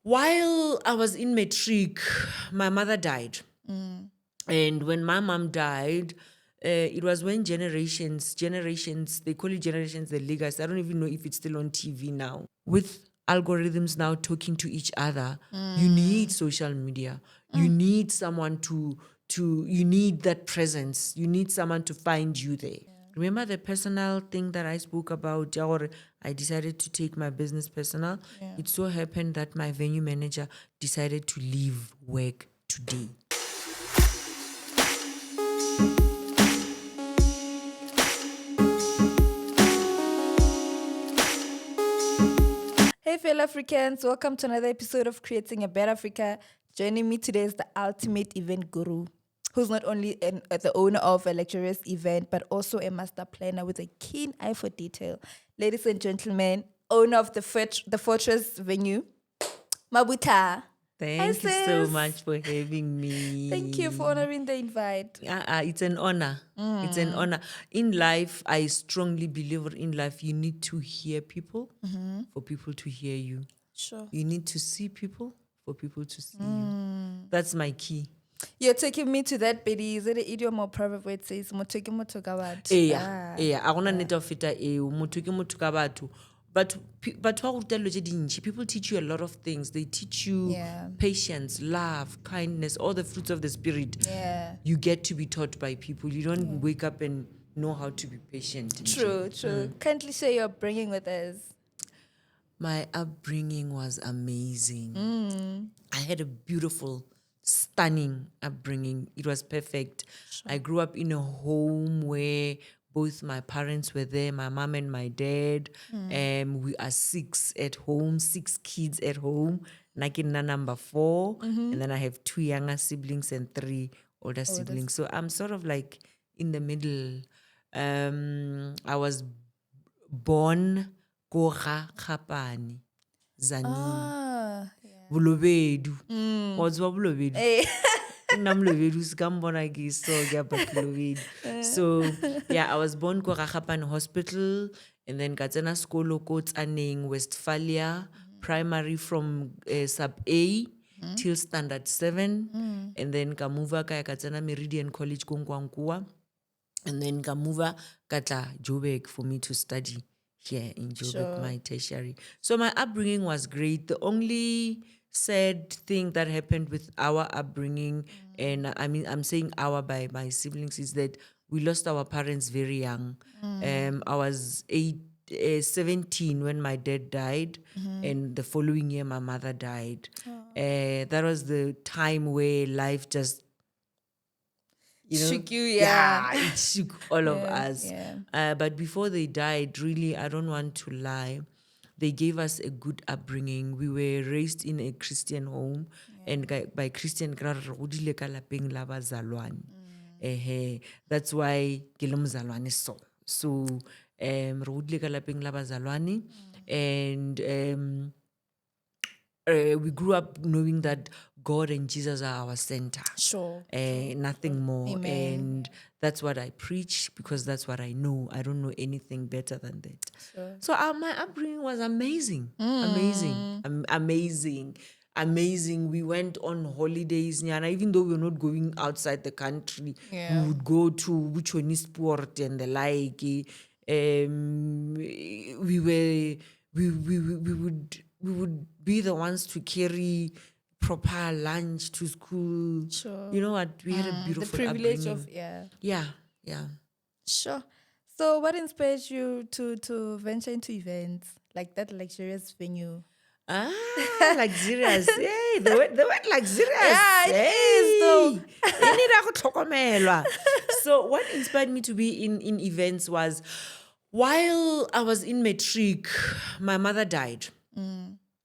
While I was in matric, my mother died. And when my mom died, it was when generations, they call it generations, the legacy. I don't even know if it's still on TV now. With algorithms now talking to each other, you need social media. You need someone you need that presence. You need someone to find you there. Remember the personal thing that I spoke about, or I decided to take my business personal? It so happened that my venue manager decided to leave work today. Hey, fellow Africans, welcome to another episode of Creating a Better Africa. Joining me today is the ultimate event guru, who's not only the owner of a luxurious event, but also a master planner with a keen eye for detail. Ladies and gentlemen, owner of the Fortress venue, Mabutla. Thank you so much for having me. Thank you for honoring the invite. It's an honor. It's an honor. In life, I strongly believe in life, you need to hear people for people to hear you. Sure. You need to see people for people to see you. That's my key. You're taking me to that, Betty. Is it an idiom or proverb where it says, "Motoki motokawat"? Yeah. I want to net of it. But people teach you a lot of things. They teach you patience, love, kindness, all the fruits of the spirit. Yeah. You get to be taught by people. You don't wake up and know how to be patient. True. Kindly share your upbringing with us. My upbringing was amazing. I had a beautiful, stunning upbringing. It was perfect. Sure. I grew up in a home where both my parents were there, my mom and my dad. We are 6 at home, 6 kids at home. Nakina number 4. And then I have 2 younger siblings and 3 older siblings. So I'm sort of like in the middle. I was born Kora Khapani, Zani. Bulobedu. What's Bulobedu? So yeah, I was born Kora Khapani Hospital, and then Katsena Skolo ko Tsaneng, Westphalia, primary from sub A till standard 7, and then Kamuva kaya Katsena Meridian College Kongwankua, and then Kamuva Kata Joburg for me to study here in Joburg, my tertiary. So my upbringing was great. The only sad thing that happened with our upbringing, and I mean, I'm saying our by my siblings, is that we lost our parents very young. I was 17 when my dad died, and the following year my mother died. That was the time where life just shook you, it shook all of us. Yeah. But before they died, really, I don't want to lie, they gave us a good upbringing. We were raised in a Christian home, and by Christian, that's why Kilomzalwane so. So, and we grew up knowing that God and Jesus are our center. Sure. Nothing more. Amen. And that's what I preach, because that's what I know. I don't know anything better than that. Sure. So my upbringing was amazing. Amazing. We went on holidays, and even though we were not going outside the country, we would go to Buchoni Sport and the like. We would be the ones to carry proper lunch to school. Sure. You know what? We had a beautiful the privilege upbringing. Yeah. Sure. So what inspired you to venture into events like that luxurious venue? Luxurious. Hey, the word luxurious. Yeah, it is though. So what inspired me to be in events was, while I was in matric, my mother died.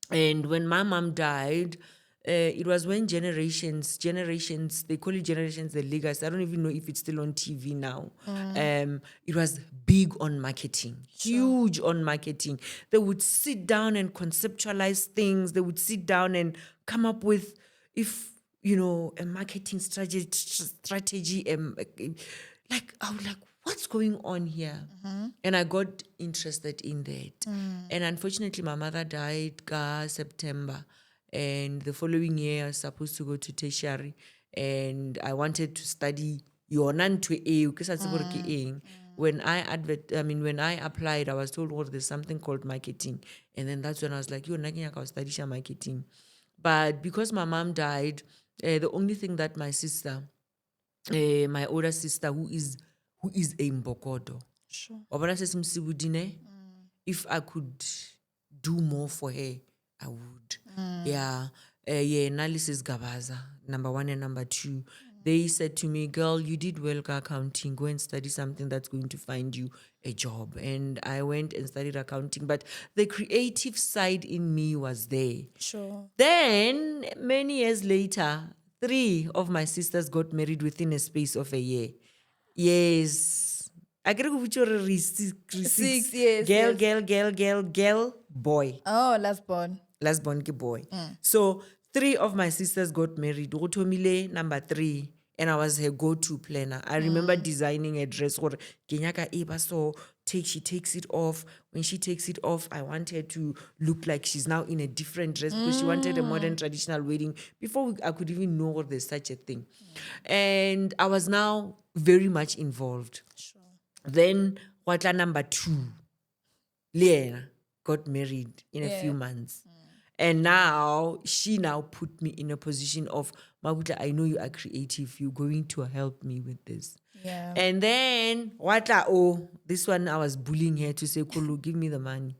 And when my mom died, it was when generations, they call it generations, the legacy. I don't even know if it's still on TV now. It was big on marketing, huge on marketing. They would sit down and conceptualize things. They would sit down and come up with, a marketing strategy. I was like, what's going on here? And I got interested in that. And unfortunately, my mother died September. and the following year I was supposed to go to tertiary, and I wanted to study yona ntho eo ke sa tsebe gore ke eng. When when I applied, I was told, there's something called marketing. And then that's when I was like, nna ke nyaka ho study marketing. But because my mom died, the only thing that my sister, my older sister, who is a Mbokodo, Sure. if I could do more for her, I would. Yeah. Analysis Gabaza, number 1 and number 2. They said to me, girl, you did well accounting. Go and study something that's going to find you a job. And I went and studied accounting. But the creative side in me was there. Sure. Then, many years later, 3 of my sisters got married within a space of a year. Yes. I get a 6 yes, girl, boy. Oh, last born. Last born ke boy. So 3 of my sisters got married. Otomile number 3. And I was her go-to planner. I remember designing a dress for Kenyaka Eba. So she takes it off. When she takes it off, I want her to look like she's now in a different dress because she wanted a modern traditional wedding before I could even know there's such a thing. And I was now very much involved. Sure. Then Watla number 2, Lena, got married in a few months. And now she put me in a position of, Mabutla, I know you are creative. You're going to help me with this. Yeah. And then, this one I was bullying her to say, Kulu, give me the money.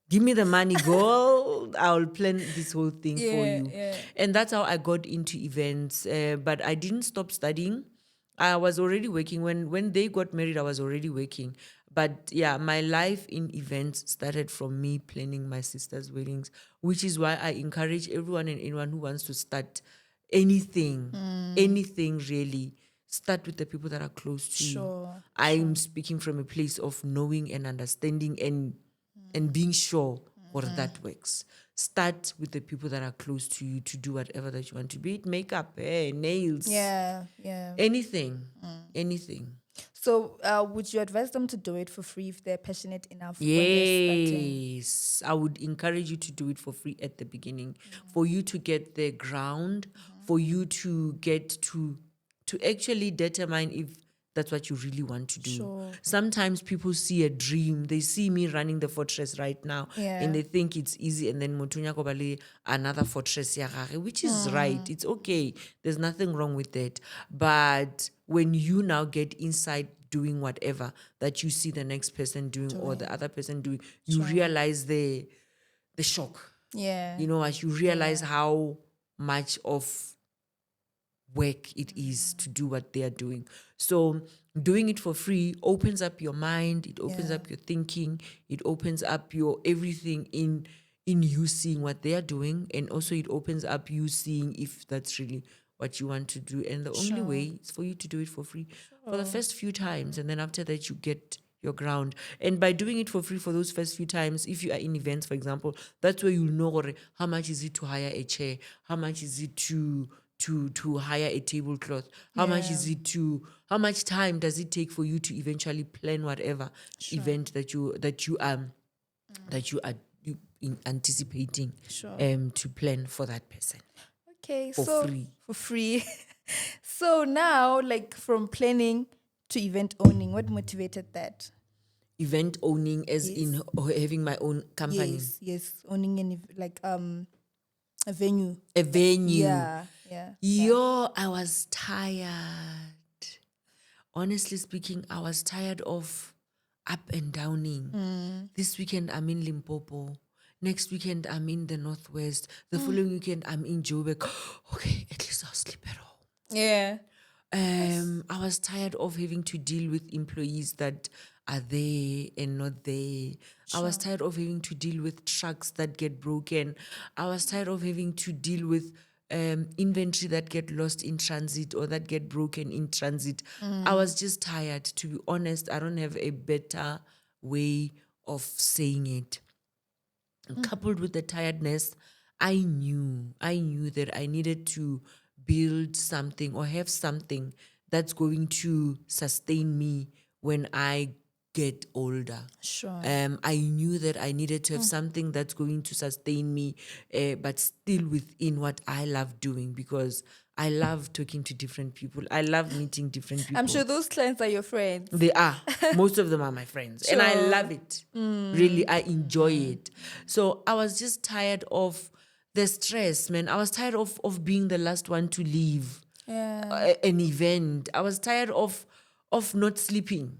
Give me the money, girl. I'll plan this whole thing for you. Yeah. And that's how I got into events. But I didn't stop studying. I was already working. When they got married, I was already working. But yeah, my life in events started from me planning my sister's weddings, which is why I encourage everyone and anyone who wants to start anything really, start with the people that are close to you. I'm speaking from a place of knowing and understanding and being sure that works. Start with the people that are close to you to do whatever that you want to, be it makeup, hair, nails, anything. So would you advise them to do it for free if they're passionate enough? When they're starting? Yes, I would encourage you to do it for free at the beginning, for you to get the ground, for you to get to actually determine if that's what you really want to do. Sure. Sometimes people see a dream. They see me running the fortress right now, and they think it's easy. And then Motunya Kobale, another fortress, which is right. It's okay. There's nothing wrong with that. But when you now get inside doing whatever that you see the next person doing or the other person doing, you realize the shock. Yeah. You know, as you realize how much of work it is to do what they are doing. So doing it for free opens up your mind, it opens up your thinking, it opens up your everything in you seeing what they are doing, and also it opens up you seeing if that's really what you want to do. And the only way is for you to do it for free for the first few times, and then after that you get your ground. And by doing it for free for those first few times, if you are in events, for example, that's where you'll know how much is it to hire a chair, how much is it to hire a tablecloth, how much is it how much time does it take for you to eventually plan whatever event that you are anticipating to plan for that person. Okay, For free. For free. So now, like from planning to event owning, what motivated that? Event owning as in having my own company. Yes, owning a venue. A venue. Yeah. I was tired. Honestly speaking, I was tired of up and downing. This weekend I'm in Limpopo. Next weekend I'm in the Northwest. The following weekend I'm in Joburg. Okay, at least I'll sleep at home. Yeah. I was tired of having to deal with employees that are there and not there. I was tired of having to deal with trucks that get broken. I was tired of having to deal with inventory that get lost in transit or that get broken in transit. I was just tired, to be honest. I don't have a better way of saying it. Coupled with the tiredness, I knew that I needed to build something or have something that's going to sustain me when I get older. Sure. I knew that I needed to have something that's going to sustain me, but still within what I love doing, because I love talking to different people. I love meeting different people. I'm sure those clients are your friends. They are. Most of them are my friends. And I love it. Really, I enjoy it. So I was just tired of the stress, man. I was tired of being the last one to leave Yeah. an event. I was tired of not sleeping.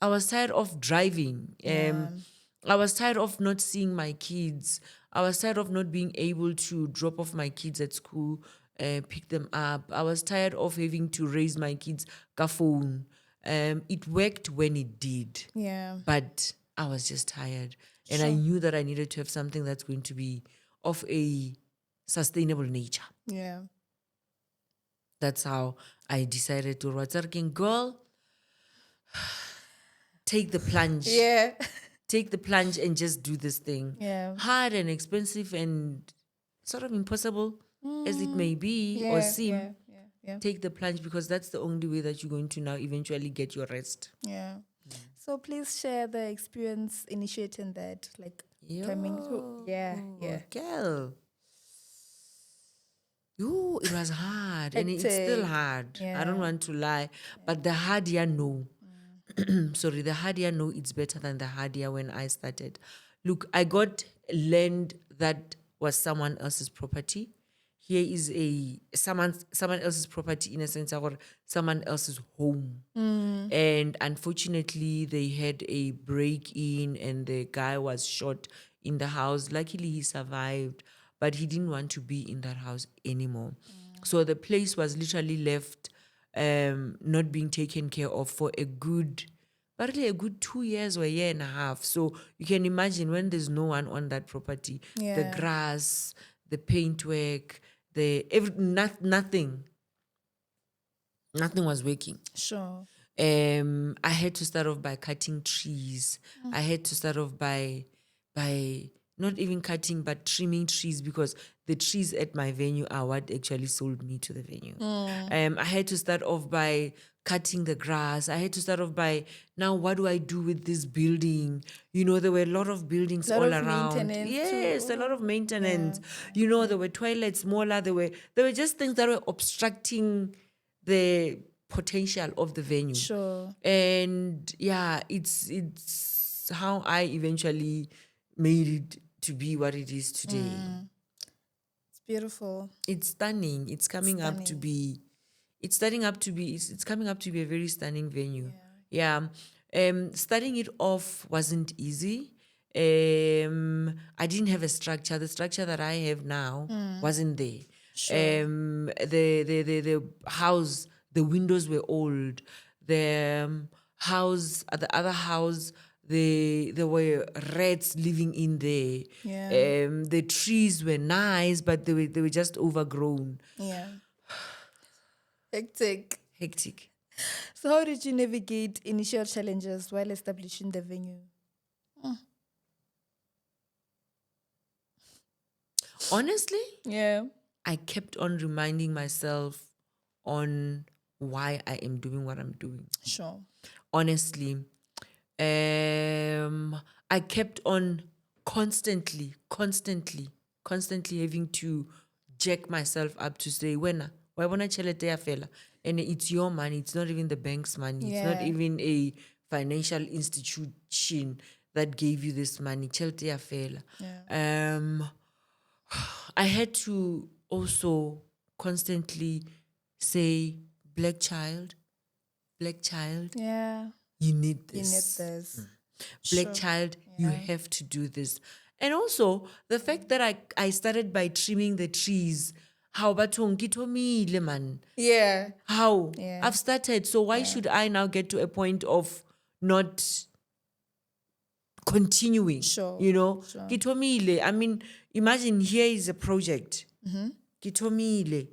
I was tired of driving. I was tired of not seeing my kids. I was tired of not being able to drop off my kids at school, pick them up. I was tired of having to raise my kids ka phone. It worked when it did, Yeah. but I was just tired. And I knew that I needed to have something that's going to be of a sustainable nature. Yeah. That's how I decided to write, girl, take the plunge. Yeah. Take the plunge and just do this thing. Yeah. Hard and expensive and sort of impossible as it may be or seem. Yeah. Take the plunge, because that's the only way that you're going to now eventually get your rest. Yeah. So please share the experience initiating that, like coming through. Yeah. Girl. Yo, it was hard and it's still hard. I don't want to lie. But the hard year, no. Sorry, the hard year, no, it's better than the hard year when I started. Look, I got land that was someone else's property. Here is someone else's property, in a sense, or someone else's home. And unfortunately, they had a break-in and the guy was shot in the house. Luckily, he survived, but he didn't want to be in that house anymore. So the place was literally left not being taken care of for apparently a good 2 years or a year and a half. So you can imagine when there's no one on that property, the grass, the paintwork, nothing was working. Sure. I had to start off by cutting trees. I had to start off by not even cutting, but trimming trees, because the trees at my venue are what actually sold me to the venue. I had to start off by cutting the grass. I had to start off by, now what do I do with this building? You know, there were a lot of buildings all around. Yes, a lot of maintenance. You know, there were toilets smaller. There were just things that were obstructing the potential of the venue. Sure. And yeah, it's how I eventually made it to be what it is today. It's beautiful. It's stunning. It's coming up to be it's coming up to be a very stunning venue. Yeah. Starting it off wasn't easy. I didn't have a structure. The structure that I have now wasn't there. Sure. The house, the windows were old. The house, at the other house, there were rats living in there. Yeah. The trees were nice, but they were just overgrown. Yeah. Hectic. So how did you navigate initial challenges while establishing the venue? Honestly, Yeah. I kept on reminding myself on why I am doing what I'm doing. Sure. Honestly, I kept on constantly having to jack myself up to say, why wanna chelete ya fela? And it's your money, it's not even the bank's money, it's not even a financial institution that gave you this money. Chelete ya fela. I had to also constantly say, black child, Yeah. you need this. Black child, you have to do this. And also the fact that I started by trimming the trees. How batong kitomile man? Yeah. How? I've started. So why should I now get to a point of not continuing? Sure. You know? Kitomile. I mean, imagine here is a project. Kitomile.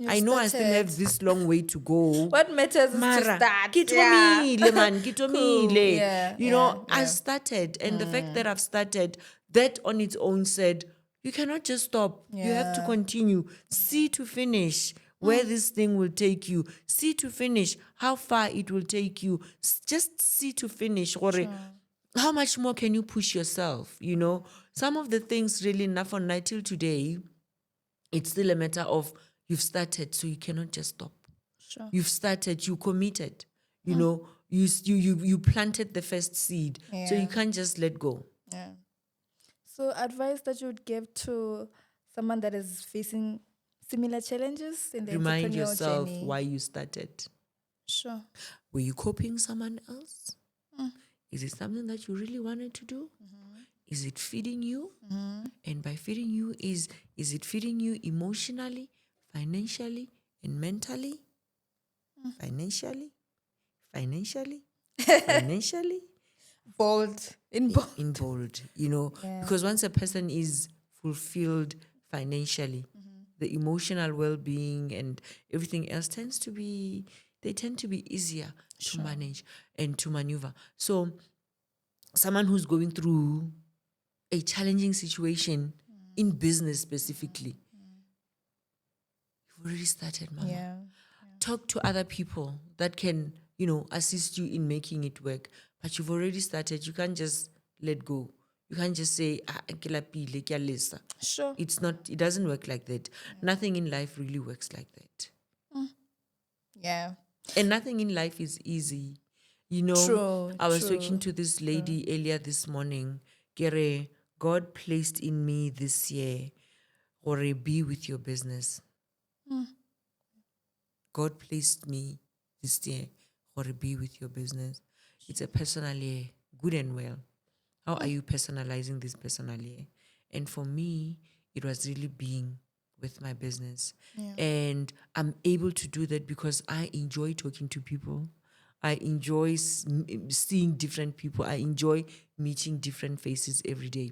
I know I still have this long way to go. What matters is to start. Kitomile, man. Kitomile. Cool. Yeah. You know, I started. And the fact that I've started, that on its own said, you cannot just stop. You have to continue. See to finish. where this thing will take you. See to finish how far it will take you. Just see to finish. How much more can you push yourself? You know, some of the things really enough on night till today, it's still a matter of you've started, so you cannot just stop. Sure. You've started, you committed, you know, you planted the first seed, so you can't just let go. Yeah. So advice that you would give to someone that is facing similar challenges in the Remind entrepreneurial yourself journey? why you started. Sure. Were you copying someone else? Is it something that you really wanted to do? Is it feeding you? And by feeding you, is it feeding you emotionally, financially, and mentally? Financially? Bold. In bold. In bold, you know, because once a person is fulfilled financially, the emotional well-being and everything else tend to be easier to manage and to maneuver. So someone who's going through a challenging situation in business specifically, you've already started, mama. Yeah. Talk to other people that can, you know, assist you in making it work. But you've already started. You can't just let go. You can't just say, Sure. it's not, it doesn't work like that. Nothing in life really works like that. Yeah. And nothing in life is easy. You know, True, I was true, talking to this lady earlier this morning. Kere, God placed in me this year, or be with your business. God placed me this year, or be with your business. It's a personal year, good and well. How are you personalizing this personal year? And for me, it was really being with my business. And I'm able to do that because I enjoy talking to people. I enjoy seeing different people. I enjoy meeting different faces every day.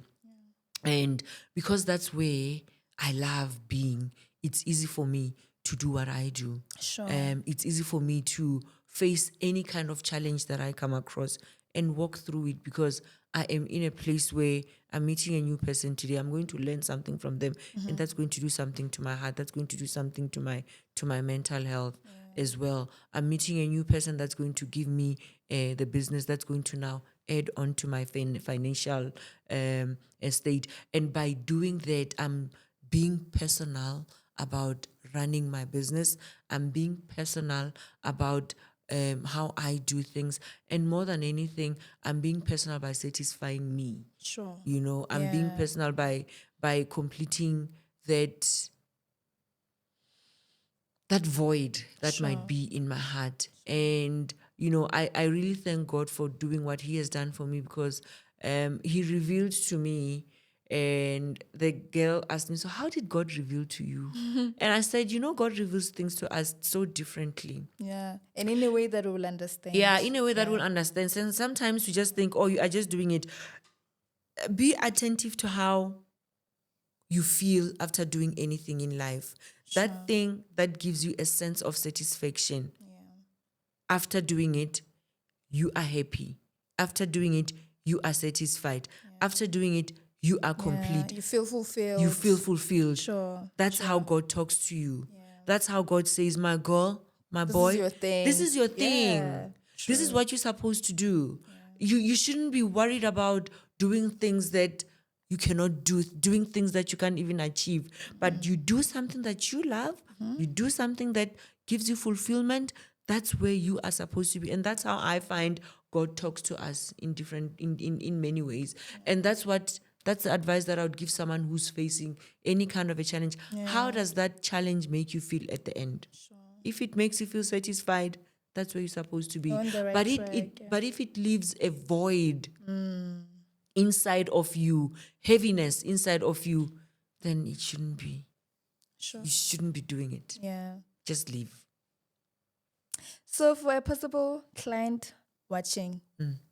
And because that's where I love being, it's easy for me to do what I do. Sure. It's easy for me to face any kind of challenge that I come across and walk through it because I am in a place where I'm meeting a new person today. I'm going to learn something from them, and that's going to do something to my heart. That's going to do something to my mental health as well. I'm meeting a new person that's going to give me the business that's going to now add on to my financial estate. And by doing that, I'm being personal about running my business. I'm being personal about how I do things. And more than anything, I'm being personal by satisfying me. Sure. You know, I'm being personal by completing that void that might be in my heart. And, you know, I really thank God for doing what he has done for me because he revealed to me, and the girl asked me, so how did God reveal to you? And I said, you know, God reveals things to us so differently. Yeah. And in a way that we'll understand. Yeah, in a way that we'll understand. And sometimes we just think, oh, you are just doing it. Be attentive to how you feel after doing anything in life. That thing that gives you a sense of satisfaction. After doing it, you are happy. After doing it, you are satisfied. After doing it, you are complete. You feel fulfilled. You feel fulfilled. Sure. That's how God talks to you. That's how God says, my girl, my boy, is your thing. this is your thing. Yeah, This is what you're supposed to do. You shouldn't be worried about doing things that you cannot do, doing things that you can't even achieve. But you do something that you love, you do something that gives you fulfillment. That's where you are supposed to be. And that's how I find God talks to us in different, in many ways. And that's the advice that I would give someone who's facing any kind of a challenge. How does that challenge make you feel at the end? If it makes you feel satisfied, that's where you're supposed to be. On the right But track, but if it leaves a void inside of you, heaviness inside of you, then it shouldn't be. Sure. You shouldn't be doing it. Yeah. Just leave. So for a possible client watching,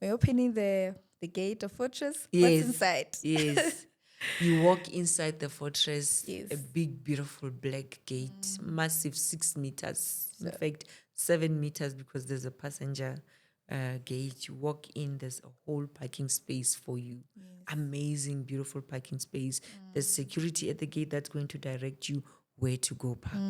we're opening the gate of fortress. Yes. What's inside? Yes. You walk inside the fortress, Yes. a big, beautiful black gate, massive 6 meters. In fact, 7 meters because there's a passenger gate. You walk in, there's a whole parking space for you. Amazing, beautiful parking space. There's security at the gate that's going to direct you where to go park.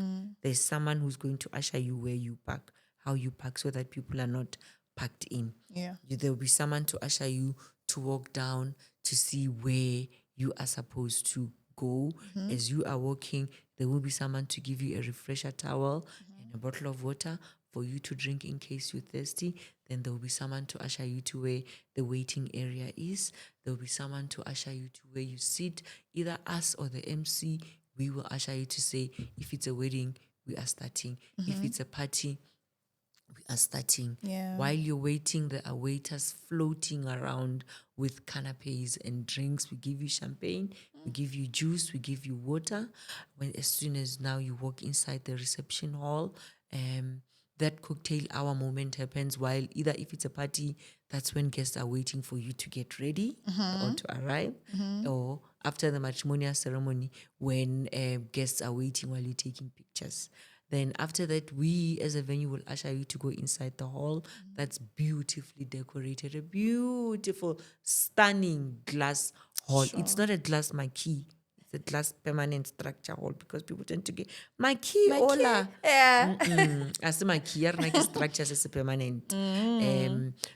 There's someone who's going to usher you where you park, how you park, so that people are not packed in. Yeah. There will be someone to usher you to walk down to see where you are supposed to go. As you are walking, there will be someone to give you a refresher towel and a bottle of water for you to drink in case you're thirsty. Then there will be someone to usher you to where the waiting area is. There will be someone to usher you to where you sit. Either us or the MC, we will usher you to say, if it's a wedding, we are starting. If it's a party, we are starting. Yeah. While you're waiting, there are waiters floating around with canapes and drinks. We give you champagne, we give you juice, we give you water. As soon as now you walk inside the reception hall, that cocktail hour moment happens while either if it's a party, that's when guests are waiting for you to get ready or to arrive, or after the matrimonial ceremony when guests are waiting while you're taking pictures. Then after that, we as a venue will usher you to go inside the hall that's beautifully decorated, a beautiful, stunning glass hall. It's not a glass marquee. It's a glass permanent structure hall because people tend to get marquee ola. Yeah. As a marquee, structure as a permanent.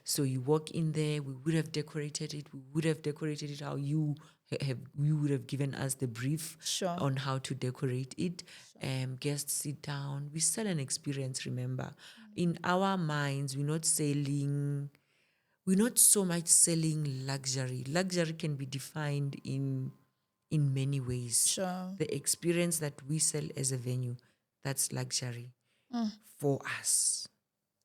So you walk in there. We would have decorated it. We would have decorated it how you would have given us the brief Sure. on how to decorate it. Guests sit down. We sell an experience, remember. In our minds, we're not so much selling luxury. Luxury can be defined in many ways. Sure. The experience that we sell as a venue, that's luxury for us.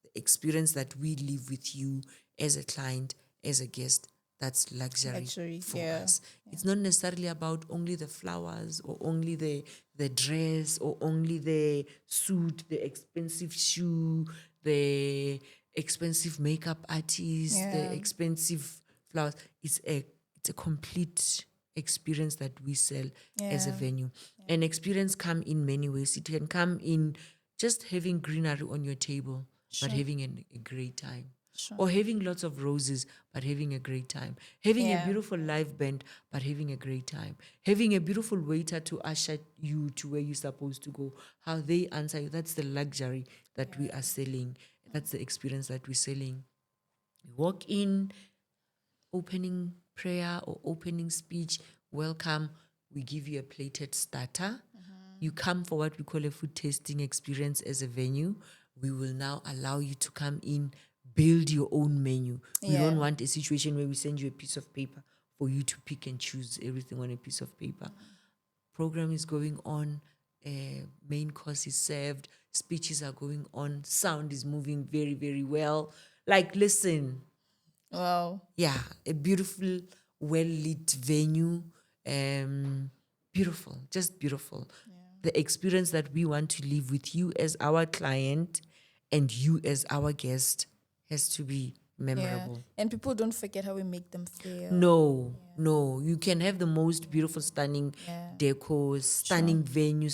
The experience that we live with you as a client, as a guest, that's luxury for us. It's not necessarily about only the flowers or only the dress or only the suit, the expensive shoe, the expensive makeup artist, the expensive flowers. It's a complete experience that we sell as a venue. An experience come in many ways. It can come in just having greenery on your table, but having a great time. Or having lots of roses, but having a great time. Having a beautiful live band, but having a great time. Having a beautiful waiter to usher you to where you're supposed to go. How they answer you, that's the luxury that we are selling. That's the experience that we're selling. You walk in, opening prayer or opening speech, welcome. We give you a plated starter. You come for what we call a food tasting experience as a venue. We will now allow you to come in, build your own menu. We don't want a situation where we send you a piece of paper for you to pick and choose everything on a piece of paper. Program is going on, main course is served, speeches are going on, sound is moving very, very well. Like, listen. Wow. Yeah, a beautiful, well-lit venue. Beautiful, just beautiful. The experience that we want to live with you as our client and you as our guest has to be memorable. And people don't forget how we make them feel. No. You can have the most beautiful, stunning decor, stunning venue,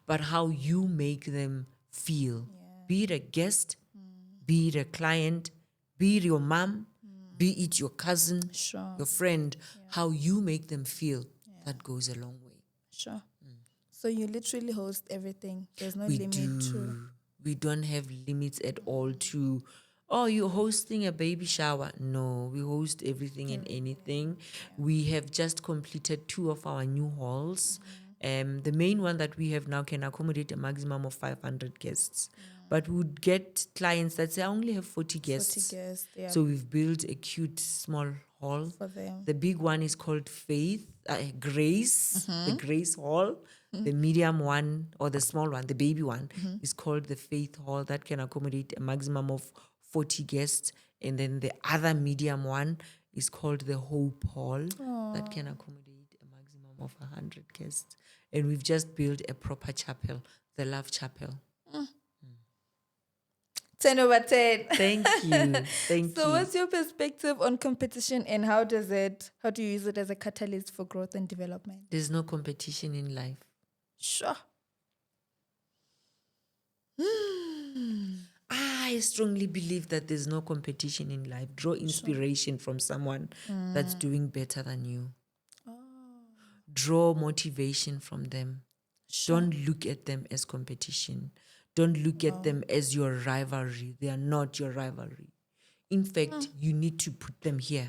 but how you make them feel. Be it a guest, be it a client, be it your mom, be it your cousin, your friend, how you make them feel, that goes a long way. Sure. So you literally host everything. There's no limit to... We don't have limits at all to, you're hosting a baby shower. No, we host everything and anything. We have just completed 2 of our new halls. The main one that we have now can accommodate a maximum of 500 guests. But we would get clients that say, I only have 40 guests. 40 guests, So we've built a cute small hall. For them. The big one is called Grace, the Grace Hall. The medium one or the small one, the baby one, is called the Faith Hall. That can accommodate a maximum of 40 guests. And then the other medium one is called the Hope Hall. That can accommodate a maximum of 100 guests. And we've just built a proper chapel, the Love Chapel. 10 over 10. Thank you. So what's your perspective on competition and how do you use it as a catalyst for growth and development? There's no competition in life. Sure. I strongly believe that there's no competition in life. Draw inspiration from someone that's doing better than you. Draw motivation from them. Don't look at them as competition. Don't look at them as your rivalry. They are not your rivalry. In fact, you need to put them here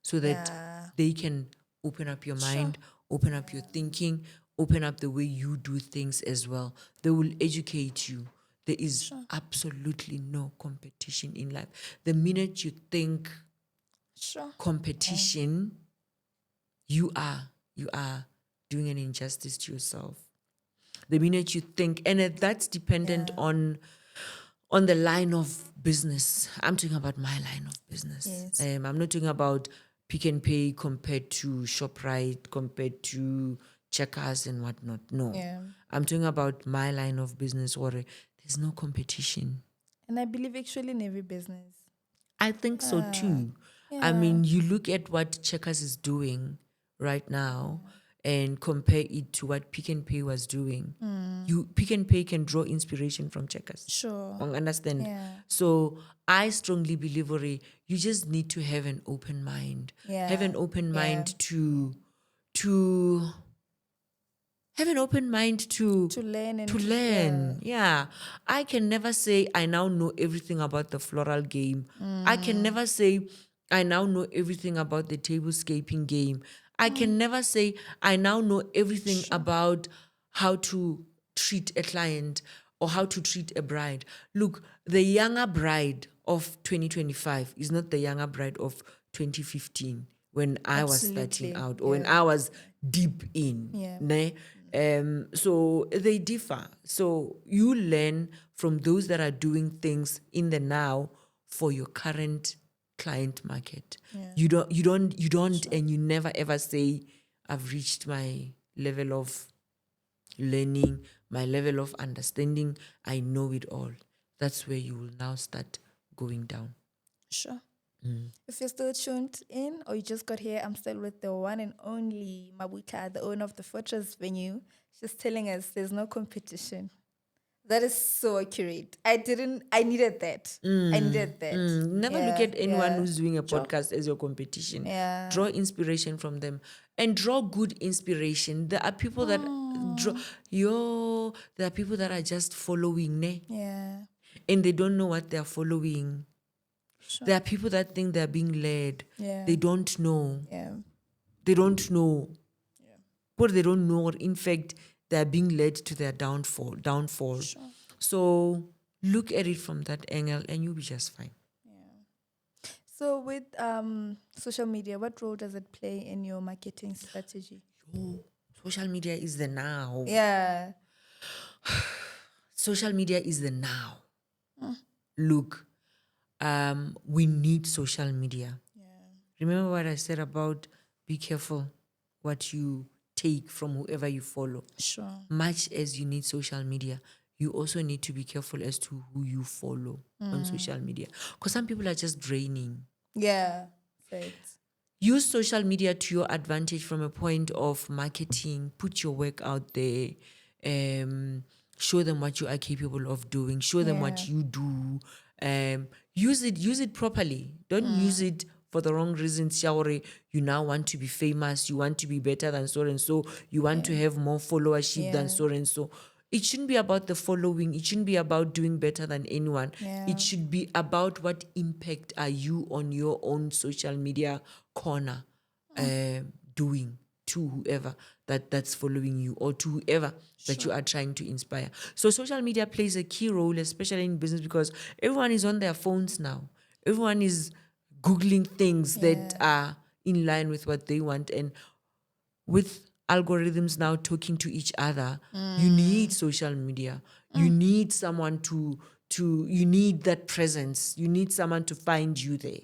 so that they can open up your mind, open up your thinking, open up the way you do things as well. They will educate you. There is absolutely no competition in life. The minute you think competition, you are doing an injustice to yourself. The minute you think, and that's dependent on the line of business. I'm talking about my line of business. Yes. I'm not talking about Pick and Pay compared to ShopRite, compared to Checkers and whatnot. No. Yeah. I'm talking about my line of business where there's no competition. And I believe actually in every business. I think so too. I mean, you look at what Checkers is doing right now and compare it to what Pick and Pay was doing. Pick and Pay can draw inspiration from Checkers. Sure. Understand? Yeah. So I strongly believe, you just need to have an open mind. Yeah. Have an open mind to have an open mind to learn and learn. Yeah. I can never say I now know everything about the floral game. I can never say I now know everything about the tablescaping game. I can never say I now know everything about how to treat a client or how to treat a bride. Look, the younger bride of 2025 is not the younger bride of 2015 when I was starting out or when I was deep in. Yeah. Ne? So they differ. So you learn from those that are doing things in the now for your current client market. Yeah. You don't, and you never ever say, I've reached my level of learning, my level of understanding. I know it all. That's where you will now start going down. Sure. If you're still tuned in or you just got here, I'm still with the one and only Mabutla, the owner of the Fortress venue. She's telling us there's no competition. That is so accurate. I needed that. I needed that. Never look at anyone who's doing a podcast as your competition. Yeah. Draw inspiration from them and draw good inspiration. There are people that there are people that are just following, ne? Yeah. And they don't know what they're following. Sure. There are people that think they're being led. Yeah. They don't know. Yeah. They don't know. But they don't know, or in fact, they're being led to their downfall. Sure. So look at it from that angle and you'll be just fine. So with social media, what role does it play in your marketing strategy? Social media is the now. Yeah. Social media is the now. Look, we need social media. Remember what I said about be careful what you take from whoever you follow. Sure. Much as you need social media, you also need to be careful as to who you follow on social media. Because some people are just draining. Yeah. Facts. Use social media to your advantage from a point of marketing. Put your work out there. Show them what you are capable of doing. Show them what you do. Use it properly. Don't use it for the wrong reasons. Shauri, you now want to be famous. You want to be better than so and so. You want to have more followership than so and so. It shouldn't be about the following. It shouldn't be about doing better than anyone. Yeah. It should be about what impact are you on your own social media corner doing to whoever that's following you or to whoever that you are trying to inspire. So social media plays a key role, especially in business, because everyone is on their phones now. Everyone is Googling things that are in line with what they want. And with algorithms now talking to each other, you need social media. You need someone you need that presence. You need someone to find you there.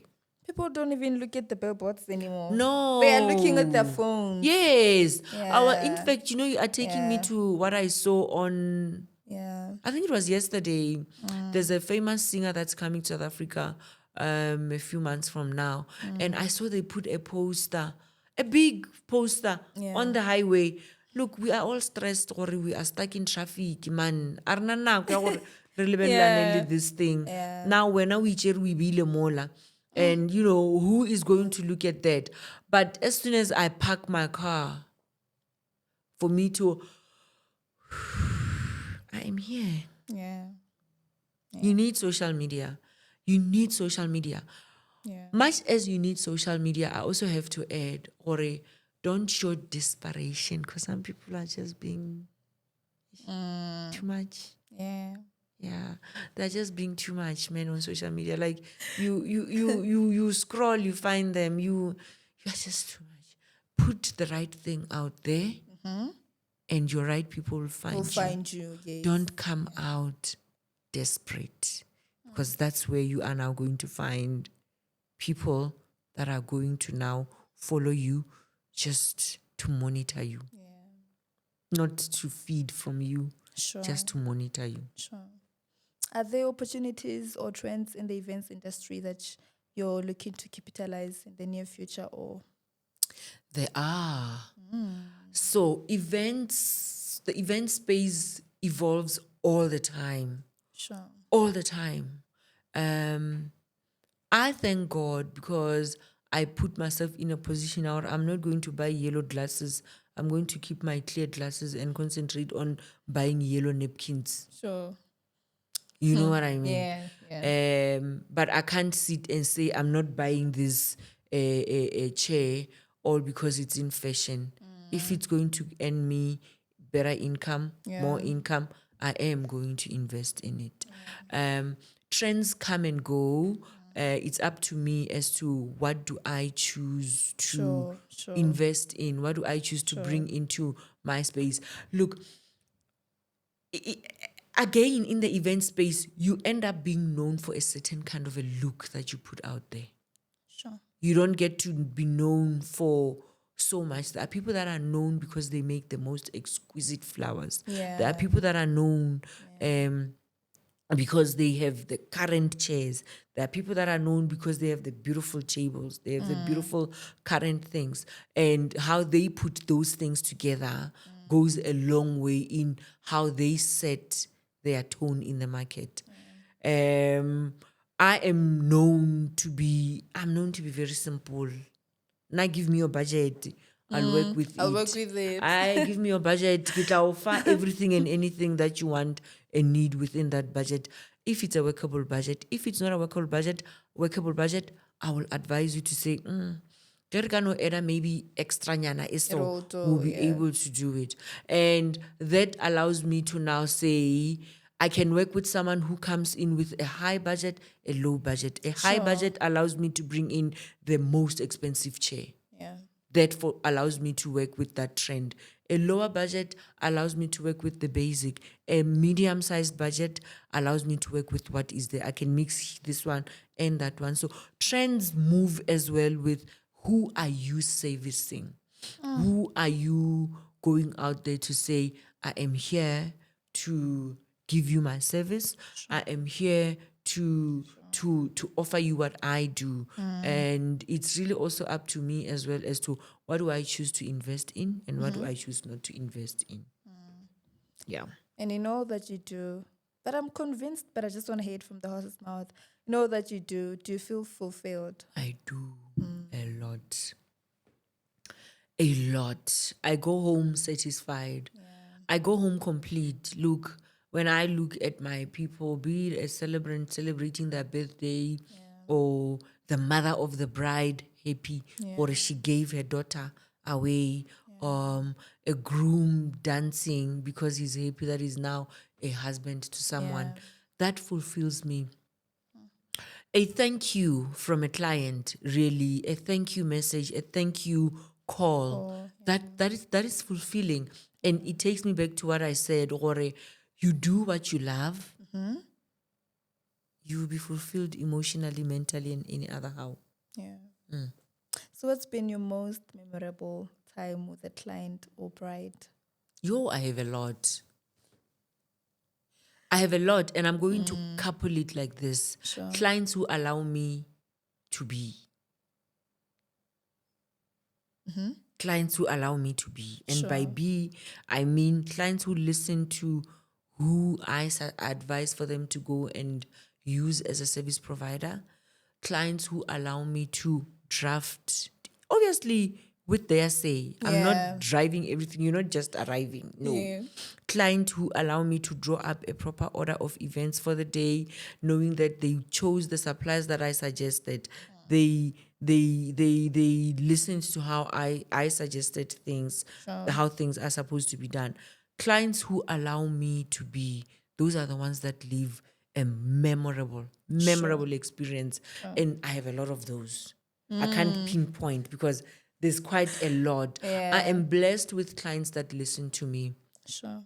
People don't even look at the billboards anymore. No. They are looking at their phones. Yes. Yeah. In fact, you are taking me to what I saw on, I think it was yesterday. There's a famous singer that's coming to South Africa a few months from now. And I saw they put a poster, a big poster on the highway. Look, we are all stressed or we are stuck in traffic, man. This thing. Now, when we be mola. And, who is going to look at that? But as soon as I park my car, for me to I am here. Yeah. You need social media. You need social media. Yeah. Much as you need social media, I also have to add, Ore, don't show desperation, because some people are just being too much. Yeah. Yeah, they're just being too much, man, on social media. Like you scroll, you find them, you're just too much. Put the right thing out there, and your right people will find We'll you. find you. Yes. Don't come out desperate, because that's where you are now going to find people that are going to now follow you just to monitor you, not to feed from you, Sure. just to monitor you. Sure. Are there opportunities or trends in the events industry that you're looking to capitalize in the near future, or? There are. So the event space evolves all the time. Sure. All the time. I thank God, because I put myself in a position now. I'm not going to buy yellow glasses. I'm going to keep my clear glasses and concentrate on buying yellow napkins. Sure. You know what I mean? Yeah. Yeah. But I can't sit and say I'm not buying this chair all because it's in fashion. If it's going to earn me better income, more income, I am going to invest in it. Trends come and go. It's up to me as to what do I choose to Sure. invest in, what do I choose to bring into my space. Look, again, in the event space, you end up being known for a certain kind of a look that you put out there. Sure. You don't get to be known for so much. There are people that are known because they make the most exquisite flowers. Yeah. There are people that are known because they have the current chairs. There are people that are known because they have the beautiful tables. They have the beautiful current things. And how they put those things together goes a long way in how they set their tone in the market. I'm known to be very simple. Now give me your budget. I'll work with I'll it. work with it. I give me your budget. Kita offer everything and anything that you want and need within that budget. If it's a workable budget, if it's not a workable budget, I will advise you to say, no era maybe extra nyana is so we'll be able to do it. And that allows me to now say, I can work with someone who comes in with a high budget, a low budget. A high budget allows me to bring in the most expensive chair. Yeah. That allows me to work with that trend. A lower budget allows me to work with the basic. A medium-sized budget allows me to work with what is there. I can mix this one and that one. So trends move as well with who are you servicing? Who are you going out there to say, I am here to give you my service. I am here to offer you what I do. And it's really also up to me as well as to what do I choose to invest in and what do I choose not to invest in. Yeah. And in all that you do, but I'm convinced, but I just want to hear it from the horse's mouth. In all that you do you feel fulfilled? I do a lot. A lot. I go home satisfied. I go home complete. Look, when I look at my people, be it a celebrant celebrating their birthday or the mother of the bride happy, or she gave her daughter away, a groom dancing because he's happy that he's now a husband to someone, that fulfills me. A thank you from a client, really, a thank you message, a thank you call, that is fulfilling. And it takes me back to what I said, Ore, you do what you love, you will be fulfilled emotionally, mentally, and any other how. Yeah. So what's been your most memorable time with a client or bride? I have a lot. I have a lot, and I'm going to couple it like this. Sure. Clients who allow me to be. Clients who allow me to be. And by be, I mean clients who listen to who I advise for them to go and use as a service provider. Clients who allow me to draft. Obviously, with their say. I'm Yeah. not driving everything. You're not just arriving. No. Yeah. Clients who allow me to draw up a proper order of events for the day, knowing that they chose the suppliers that I suggested. They listened to how I suggested things, how things are supposed to be done. Clients who allow me to be, those are the ones that leave a memorable experience. And I have a lot of those. I can't pinpoint because there's quite a lot. Yeah. I am blessed with clients that listen to me. Sure.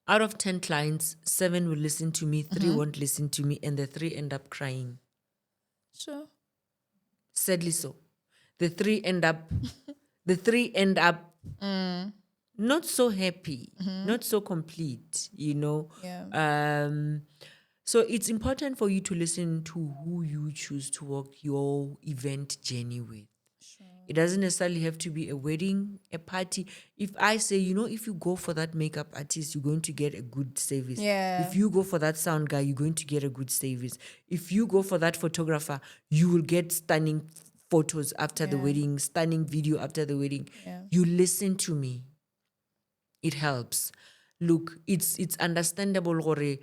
Out of 10 clients, 7 will listen to me, 3 won't listen to me, and the 3 end up crying. Sure. Sadly so. The 3 end up not so happy, not so complete, Yeah. So it's important for you to listen to who you choose to walk your event journey with. It doesn't necessarily have to be a wedding, a party. If I say, if you go for that makeup artist, you're going to get a good service. Yeah. If you go for that sound guy, you're going to get a good service. If you go for that photographer, you will get stunning photos after the wedding, stunning video after the wedding. Yeah. You listen to me. It helps. Look, it's understandable, Gore.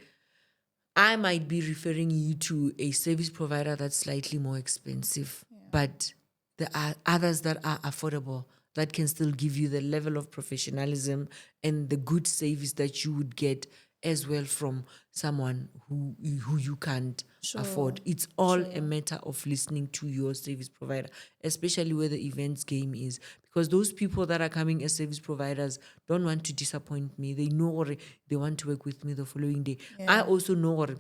I might be referring you to a service provider that's slightly more expensive, but there are others that are affordable that can still give you the level of professionalism and the good service that you would get as well from someone who you can't afford. It's all a matter of listening to your service provider, especially where the events game is. Because those people that are coming as service providers don't want to disappoint me. They know or they want to work with me the following day. I also know or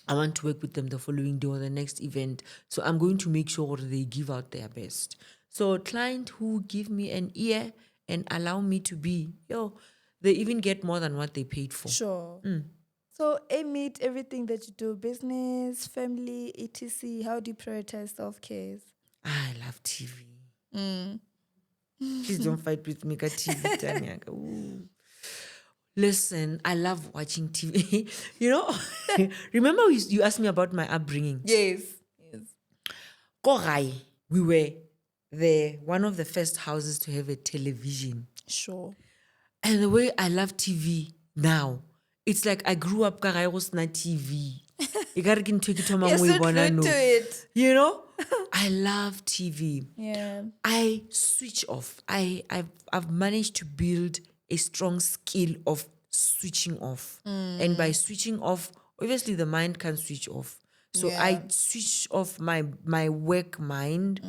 I want to work with them the following day or the next event. So I'm going to make sure they give out their best. So client who give me an ear and allow me to be, they even get more than what they paid for. Sure. So amid everything that you do, business, family, etc., how do you prioritize self-care? I love TV. Please don't fight with me, TV, Tanyaka. Ooh. Listen, I love watching TV. Remember you asked me about my upbringing. Yes. Korai, we were one of the first houses to have a television. Sure. And the way I love TV now, it's like I grew up I was not TV. You're so true to it. I love TV. Yeah. I switch off. I've managed to build a strong skill of switching off. And by switching off, obviously the mind can switch off. So I switch off my work mind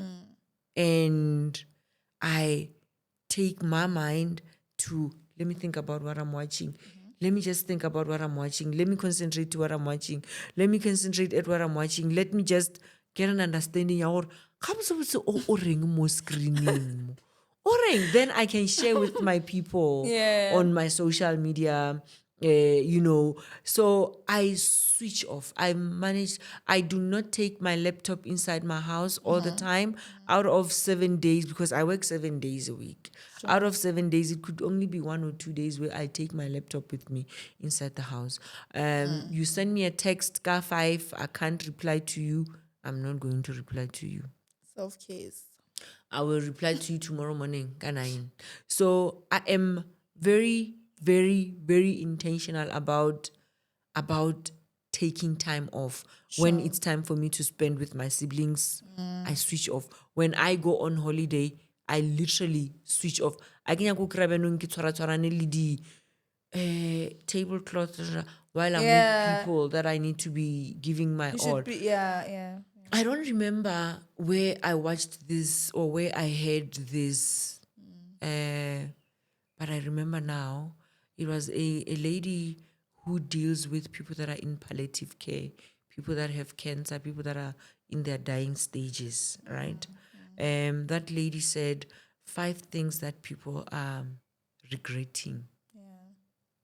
and I take my mind to, let me think about what I'm watching. Let me just think about what I'm watching. Let me concentrate to what I'm watching. Let me concentrate at what I'm watching. Let me just get an understanding. Or screening. Then I can share with my people on my social media. So I switch off. I do not take my laptop inside my house all the time. Out of 7 days, because I work 7 days a week. Out of 7 days, it could only be 1 or 2 days where I take my laptop with me inside the house. You send me a text, car 5, I can't reply to you. I'm not going to reply to you. Self-care. I will reply to you tomorrow morning. So I am very, very, very intentional about taking time off. When it's time for me to spend with my siblings, I switch off. When I go on holiday, I literally switch off. I can go grab tablecloth while I'm with people that I need to be giving my all. I don't remember where I watched this or where I heard this, but I remember now. It was a lady who deals with people that are in palliative care, people that have cancer, people that are in their dying stages, right? That lady said 5 things that people are regretting.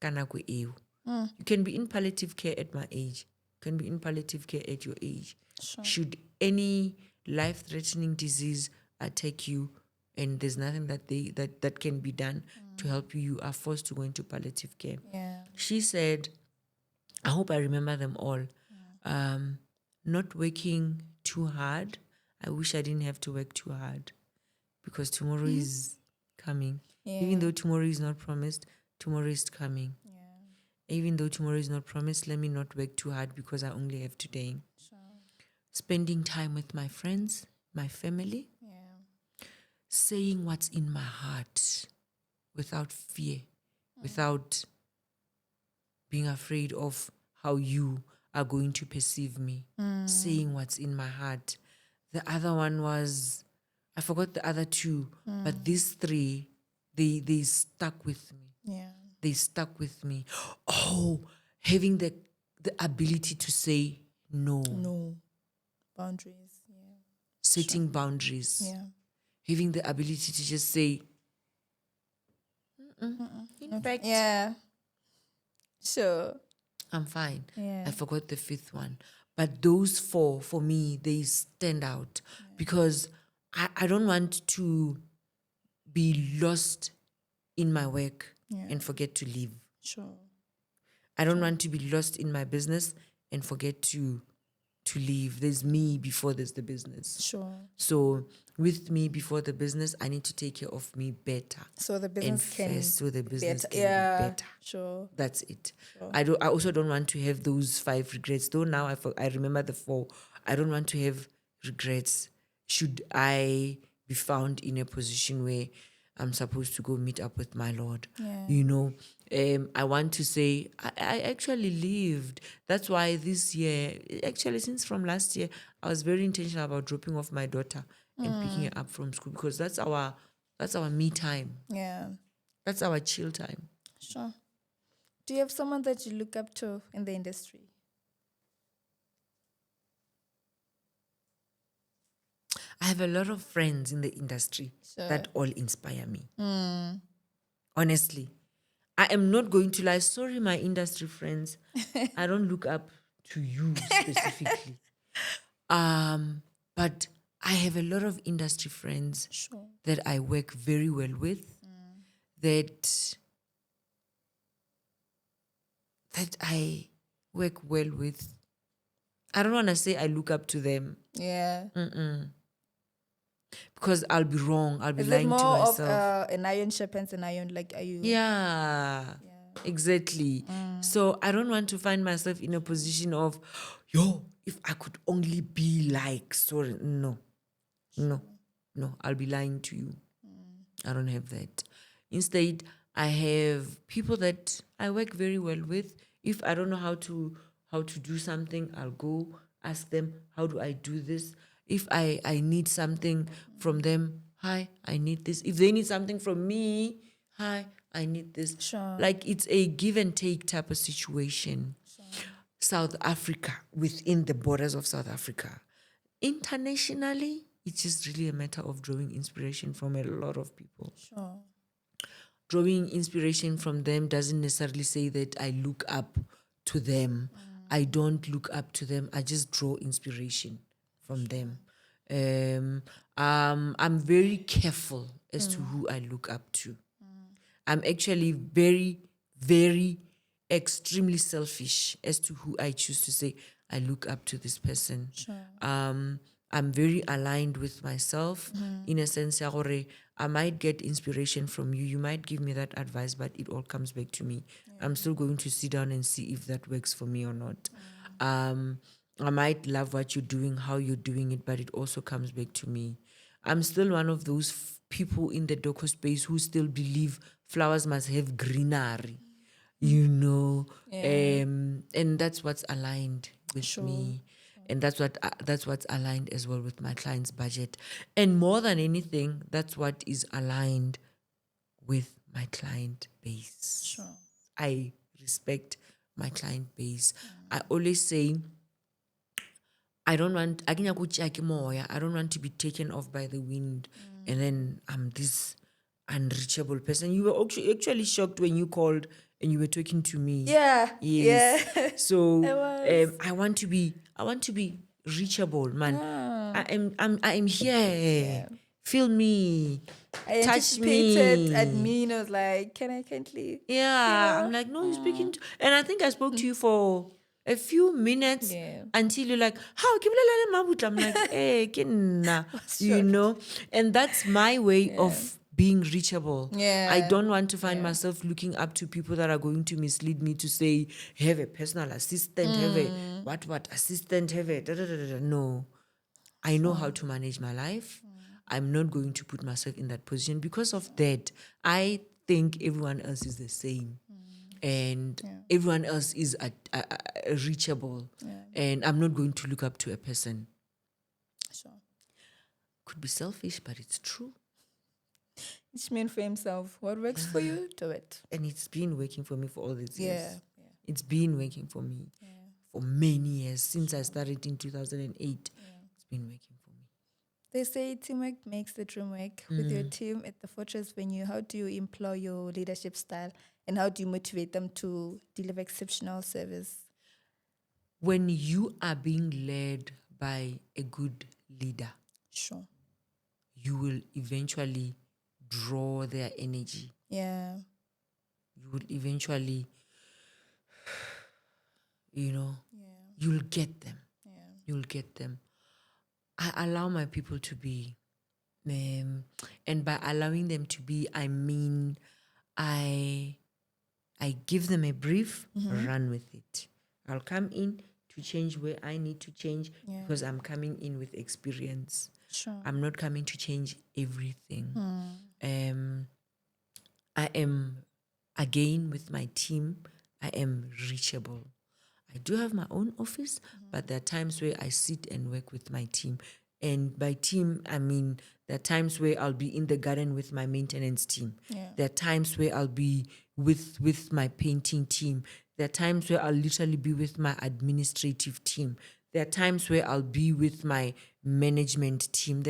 You can be in palliative care at my age. You can be in palliative care at your age. Should any life-threatening disease attack you and there's nothing that can be done to help you, you are forced to go into palliative care. She said, I hope I remember them all. Not working too hard. I wish I didn't have to work too hard because tomorrow is coming. Even Yeah. though tomorrow is not promised, tomorrow is coming. Even though tomorrow is not promised, let me not work too hard because I only have today. Spending time with my friends, my family, saying what's in my heart without fear, without being afraid of how you are going to perceive me, saying what's in my heart. The other one was, I forgot the other two, but these three, they stuck with me. Yeah. They stuck with me. Oh, having the ability to say no, No. Boundaries. Yeah. setting boundaries, Yeah. having the ability to just say, in fact, Yeah. Sure. I'm fine. Yeah. I forgot the fifth one. But those four, for me, they stand out because I don't want to be lost in my work and forget to leave. Sure. I don't want to be lost in my business and forget to leave. There's me before there's the business. Sure. So with me before the business, I need to take care of me better. So the And business can first, so the business better. can Yeah. be better. Sure. That's it. Sure. I also don't want to have those 5 regrets. Though now I remember the 4. I don't want to have regrets. Should I be found in a position where I'm supposed to go meet up with my Lord? Yeah. You know, I want to say I actually lived. That's why this year, actually since from last year, I was very intentional about dropping off my daughter and picking her up from school because that's our me time. Yeah. That's our chill time. Sure. Do you have someone that you look up to in the industry? I have a lot of friends in the industry Sure. that all inspire me. Honestly, I am not going to lie. Sorry, my industry friends. I don't look up to you specifically. But I have a lot of industry friends Sure. that I work very well with, that I work well with. I don't want to say I look up to them Yeah. because I'll be wrong. I'll be Is it lying more to of myself. an iron sharpens an iron? Like, are you? Yeah, exactly. So I don't want to find myself in a position of, yo, if I could only be like, sorry, no, I'll be lying to you. I don't have that. Instead, I have people that I work very well with. If I don't know how to do something, I'll go ask them, how do I do this? If I need something from them, hi, I need this. If they need something from me, hi, I need this. Sure. Like it's a give and take type of situation. South Africa, within the borders of South Africa. Internationally, it's just really a matter of drawing inspiration from a lot of people. Sure. Drawing inspiration from them doesn't necessarily say that I look up to them. I don't look up to them. I just draw inspiration from them. I'm very careful as to who I look up to. I'm actually very, very extremely selfish as to who I choose to say I look up to this person. Sure. I'm very aligned with myself in a sense ya gore I might get inspiration from you. You might give me that advice, but it all comes back to me. I'm still going to sit down and see if that works for me or not. I might love what you're doing, how you're doing it, but it also comes back to me. I'm still one of those people in the doco space who still believe flowers must have greenery, you know, and that's what's aligned with me. And that's what's aligned as well with my client's budget. And more than anything, that's what is aligned with my client base. Sure. I respect my client base. I always say, I don't want to be taken off by the wind and then I'm this unreachable person. You were actually shocked when you called and you were talking to me. Yeah. Yes. Yeah. So was. I want to be reachable, man. I am here. Feel me. I Touch anticipated me. admin. I was like, can I kindly? Yeah. I'm like, no, you're speaking to, and I think I spoke to you for a few minutes Yeah. until you're like, how? Mabutla? I'm like, hey, you know? And that's my way of being reachable. Yeah. I don't want to find myself looking up to people that are going to mislead me to say, have a personal assistant, have a what assistant, have a da. No. I know how to manage my life. I'm not going to put myself in that position. Because of that, I think everyone else is the same. And everyone else is reachable. And I'm not going to look up to a person. Sure. Could be selfish, but it's true. Each man for himself. What works for you, do it. And it's been working for me for all these years. Yeah. It's been working for me for many years. Since I started in 2008, it's been working for me. They say teamwork makes the dream work. With your team at the Fortress venue, how do you employ your leadership style and how do you motivate them to deliver exceptional service? When you are being led by a good leader, Sure. you will eventually draw their energy. Yeah. You will eventually, you'll get them. You'll get them. I allow my people to be, and by allowing them to be, I mean, I give them a brief, run with it. I'll come in to change where I need to change because I'm coming in with experience. Sure. I'm not coming to change everything. I am, again, with my team, I am reachable. I do have my own office, but there are times where I sit and work with my team. And by team, I mean, there are times where I'll be in the garden with my maintenance team. Yeah. There are times where I'll be with my painting team. There are times where I'll literally be with my administrative team. There are times where I'll be with my management team.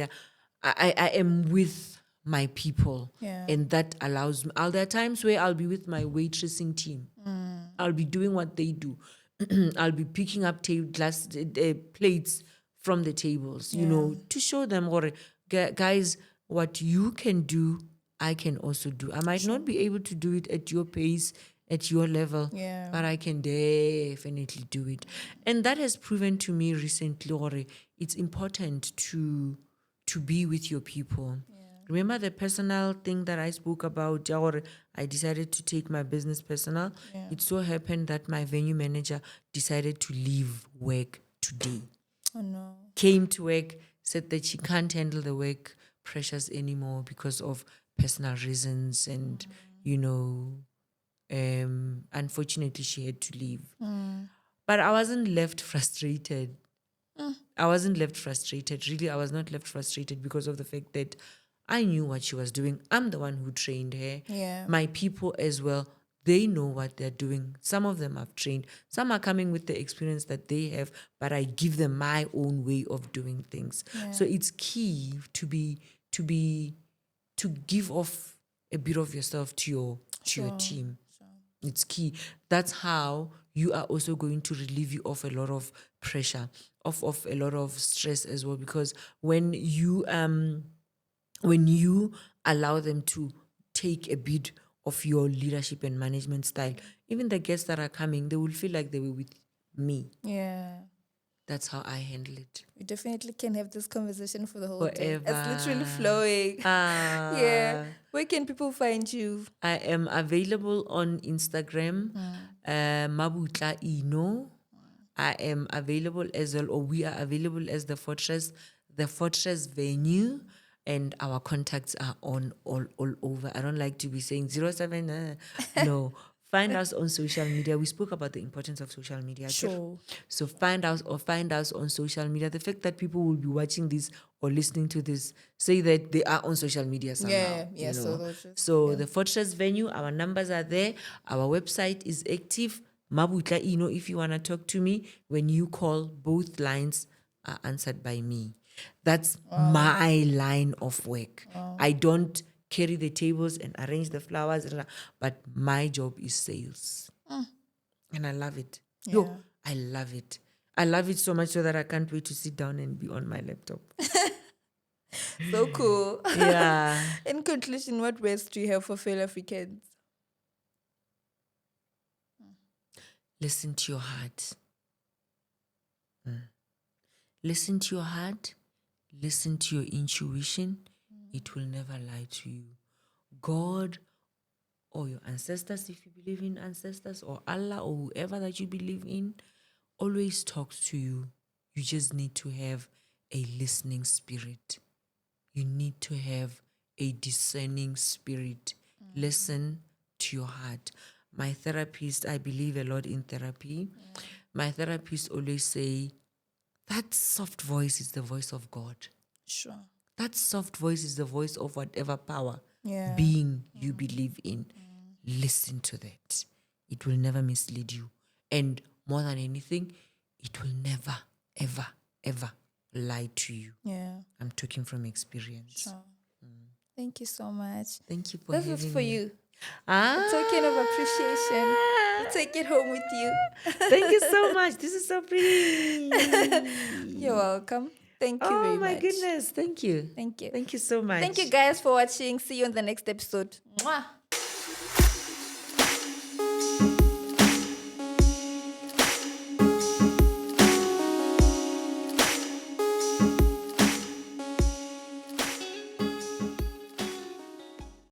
I am with my people. Yeah. And that allows me. There are times where I'll be with my waitressing team. I'll be doing what they do. I'll be picking up plates from the tables, to show them, or guys, what you can do, I can also do. I might not be able to do it at your pace, at your level, but I can definitely do it. And that has proven to me recently, or it's important to be with your people. Remember the personal thing that I spoke about, or I decided to take my business personal? It so happened that my venue manager decided to leave work today. Oh, no. Came to work, said that she can't handle the work pressures anymore because of personal reasons. And, unfortunately, she had to leave. But I wasn't left frustrated. I wasn't left frustrated. Really, I was not left frustrated because of the fact that I knew what she was doing. I'm the one who trained her. Yeah. My people as well, they know what they're doing. Some of them I've trained. Some are coming with the experience that they have, but I give them my own way of doing things. So it's key to give off a bit of yourself to your team. It's key. That's how you are also going to relieve you of a lot of pressure, of a lot of stress as well. Because when you allow them to take a bit of your leadership and management style, even the guests that are coming, they will feel like they were with me. Yeah. That's how I handle it. We definitely can have this conversation for the whole day. Forever. It's literally flowing. Yeah. Where can people find you? I am available on Instagram, Mabutla Ino. I am available as well, or we are available as the Fortress venue, and our contacts are on all over. I don't like to be saying 07. No. Find us on social media. We spoke about the importance of social media. Sure. So find us on social media. The fact that people will be watching this or listening to this, say that they are on social media somehow. Yeah. So the Fortress venue, our numbers are there. Our website is active. Mabutla Ino, if you want to talk to me, when you call, both lines are answered by me. That's my line of work. I don't carry the tables and arrange the flowers, but my job is sales. And I love it. I love it. I love it so much so that I can't wait to sit down and be on my laptop. So cool. Yeah. In conclusion, what words do you have for fellow Africans? Listen to your heart. Listen to your heart. Listen to your intuition. It will never lie to you. God or your ancestors, if you believe in ancestors, or Allah or whoever that you believe in, always talks to you. You just need to have a listening spirit. You need to have a discerning spirit. Listen to your heart. My therapist, I believe a lot in therapy. My therapist always say, that soft voice is the voice of God. Sure. That soft voice is the voice of whatever power, Yeah. being you believe in. Listen to that. It will never mislead you. And more than anything, it will never, ever, ever lie to you. Yeah. I'm talking from experience. Sure. Thank you so much. Thank you for This having is for me. you. Ah, A token of appreciation. You take it home with you. Thank you so much. This is so pretty. You're welcome. Thank you Oh very my much. goodness. Thank you. Thank you. Thank you so much. Thank you guys for watching. See you in the next episode. Mwah.